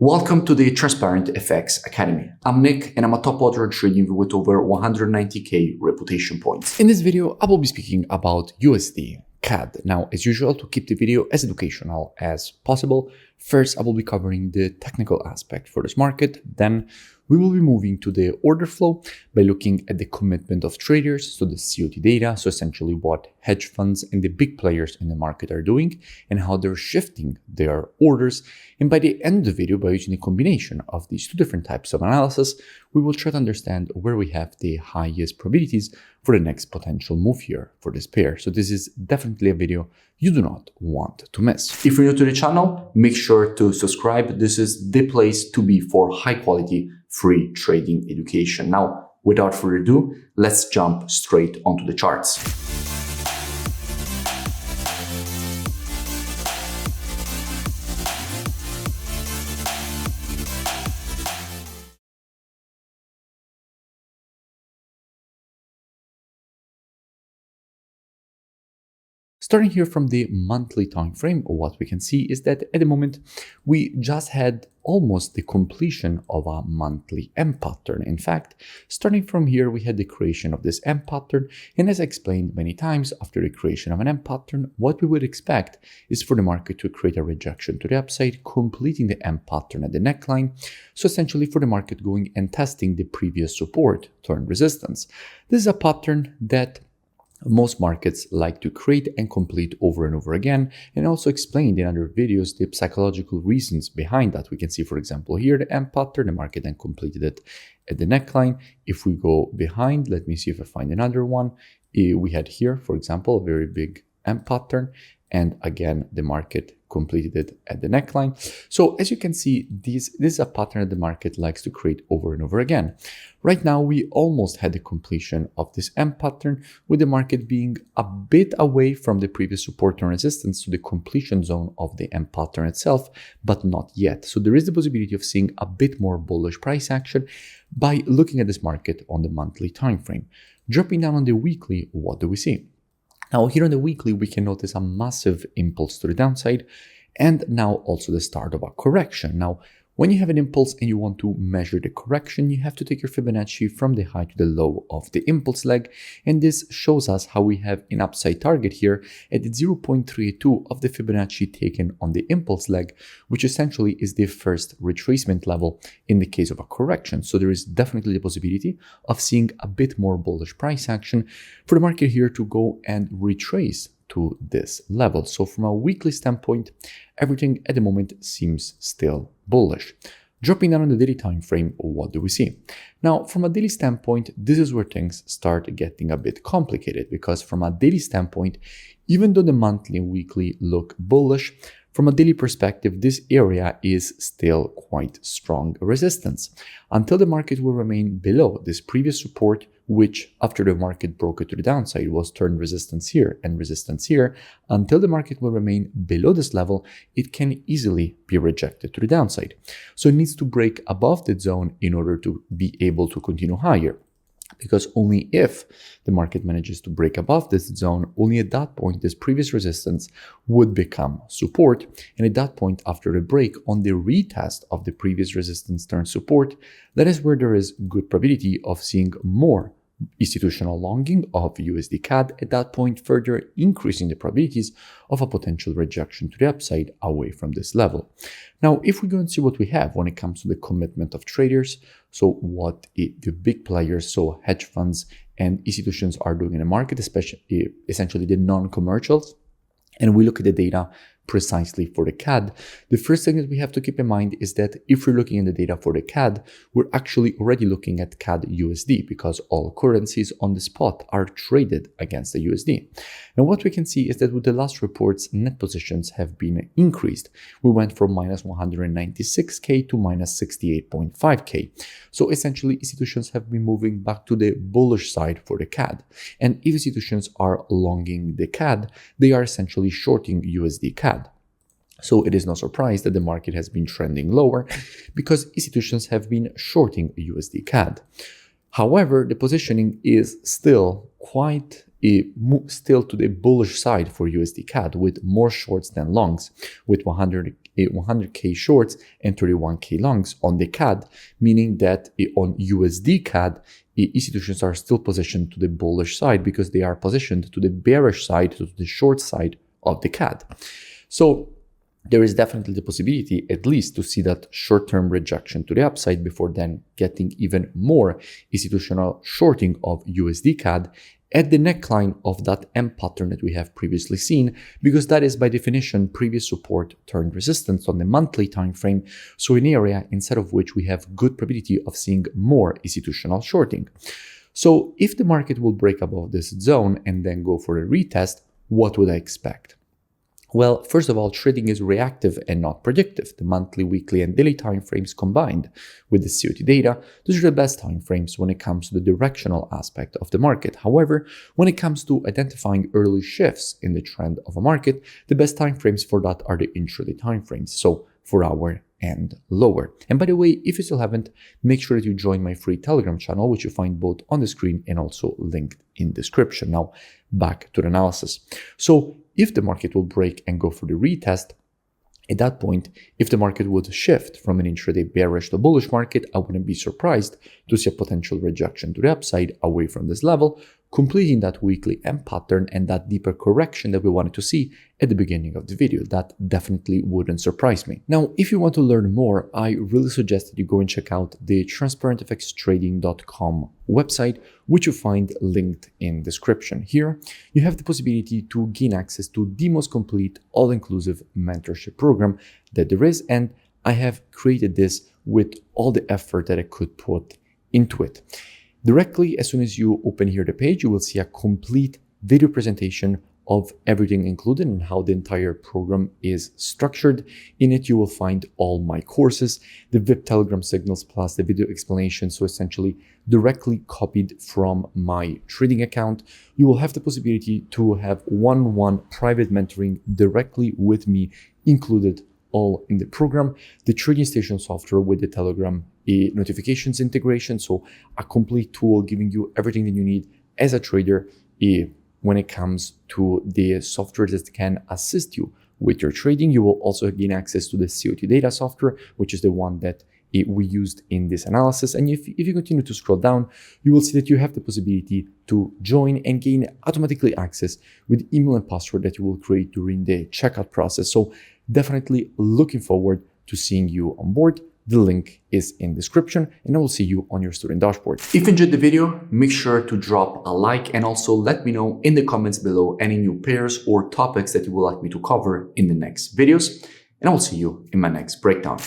Welcome to the Transparent FX Academy. I'm Nick and I'm a top author trading with over 190k reputation points. In this video, I will be speaking about USDCAD. Now, as usual, to keep the video as educational as possible, first I will be covering the technical aspect for this market. Then we will be moving to the order flow by looking at the commitment of traders, so the COT data, so essentially what hedge funds and the big players in the market are doing and how they're shifting their orders. And by the end of the video, by using a combination of these two different types of analysis, we will try to understand where we have the highest probabilities for the next potential move here for this pair. So this is definitely a video you do not want to miss. If you're new to the channel, make sure to subscribe. This is the place to be for high quality free trading education. Now, without further ado, let's jump straight onto the charts. Starting here from the monthly time frame, what we can see is that at the moment we just had almost the completion of a monthly M pattern. In fact, starting from here, we had the creation of this M pattern. And as I explained many times, after the creation of an M pattern, what we would expect is for the market to create a rejection to the upside, completing the M pattern at the neckline. So essentially for the market going and testing the previous support turned resistance. This is a pattern that most markets like to create and complete over and over again, and also explained in other videos the psychological reasons behind that. We can see, for example, here the M pattern, the market then completed it at the neckline. If we go behind, let me see if I find another one. We had here, for example, a very big M pattern, and again, the market completed it at the neckline. So as you can see, this is a pattern that the market likes to create over and over again. Right now, we almost had the completion of this M pattern, with the market being a bit away from the previous support and resistance to the completion zone of the M pattern itself, but not yet. So there is the possibility of seeing a bit more bullish price action by looking at this market on the monthly time frame. Dropping down on the weekly, what do we see? Now here on the weekly, we can notice a massive impulse to the downside and now also the start of a correction. Now, when you have an impulse and you want to measure the correction, you have to take your Fibonacci from the high to the low of the impulse leg. And this shows us how we have an upside target here at 0.32 of the Fibonacci taken on the impulse leg, which essentially is the first retracement level in the case of a correction. So there is definitely the possibility of seeing a bit more bullish price action for the market here to go and retrace to this level. So from a weekly standpoint, everything at the moment seems still bullish. Dropping down on the daily time frame, what do we see? Now, from a daily standpoint, this is where things start getting a bit complicated, because from a daily standpoint, even though the monthly and weekly look bullish, from a daily perspective, this area is still quite strong resistance until the market will remain below this previous support, which after the market broke it to the downside was turned resistance here and resistance here. Until the market will remain below this level, it can easily be rejected to the downside. So it needs to break above that zone in order to be able to continue higher. Because only if the market manages to break above this zone, only at that point, this previous resistance would become support. And at that point, after the break on the retest of the previous resistance turn support, that is where there is good probability of seeing more institutional longing of USDCAD, at that point further increasing the probabilities of a potential rejection to the upside away from this level. Now, if we go and see what we have when it comes to the commitment of traders, so what the big players, so hedge funds and institutions are doing in the market, especially essentially the non-commercials, and we look at the data precisely for the CAD, the first thing that we have to keep in mind is that if we're looking at the data for the CAD, we're actually already looking at CAD USD, because all currencies on the spot are traded against the USD. And what we can see is that with the last reports, net positions have been increased. We went from minus 196K to minus 68.5K. So essentially, institutions have been moving back to the bullish side for the CAD. And if institutions are longing the CAD, they are essentially shorting USD CAD. So it is no surprise that the market has been trending lower because institutions have been shorting USD CAD. However, the positioning is still quite still to the bullish side for USDCAD with more shorts than longs, with 100K shorts and 31K longs on the CAD, meaning that on USDCAD, institutions are still positioned to the bullish side because they are positioned to the bearish side, to the short side of the CAD. So there is definitely the possibility at least to see that short-term rejection to the upside before then getting even more institutional shorting of USDCAD at the neckline of that M pattern that we have previously seen, because that is by definition previous support turned resistance on the monthly time frame, so an area inside of which we have good probability of seeing more institutional shorting. So if the market will break above this zone and then go for a retest, what would I expect? Well, first of all, trading is reactive and not predictive. The monthly, weekly, and daily timeframes combined with the COT data, those are the best timeframes when it comes to the directional aspect of the market. However, when it comes to identifying early shifts in the trend of a market, the best timeframes for that are the intraday timeframes, so 4 hour and lower. And by the way, if you still haven't, make sure that you join my free Telegram channel, which you find both on the screen and also linked in description. Now, back to the analysis. So if the market will break and go for the retest, at that point, if the market would shift from an intraday bearish to bullish market, I wouldn't be surprised to see a potential rejection to the upside away from this level, completing that weekly M pattern and that deeper correction that we wanted to see at the beginning of the video. That definitely wouldn't surprise me. Now, if you want to learn more, I really suggest that you go and check out the transparentfxtrading.com website, which you find linked in description. Here, you have the possibility to gain access to the most complete, all-inclusive mentorship program that there is, and I have created this with all the effort that I could put into it. Directly, as soon as you open here the page, you will see a complete video presentation of everything included and how the entire program is structured. In it, you will find all my courses, the VIP Telegram signals, plus the video explanation. So essentially directly copied from my trading account. You will have the possibility to have one-on-one private mentoring directly with me included all in the program, the trading station software with the Telegram notifications integration, so a complete tool giving you everything that you need as a trader when it comes to the software that can assist you with your trading. You will also gain access to the COT data software, which is the one that we used in this analysis. And if you continue to scroll down, you will see that you have the possibility to join and gain automatically access with email and password that you will create during the checkout process. So definitely looking forward to seeing you on board. The link is in description, and I will see you on your student dashboard. If you enjoyed the video, make sure to drop a like and also let me know in the comments below any new pairs or topics that you would like me to cover in the next videos. And I will see you in my next breakdown.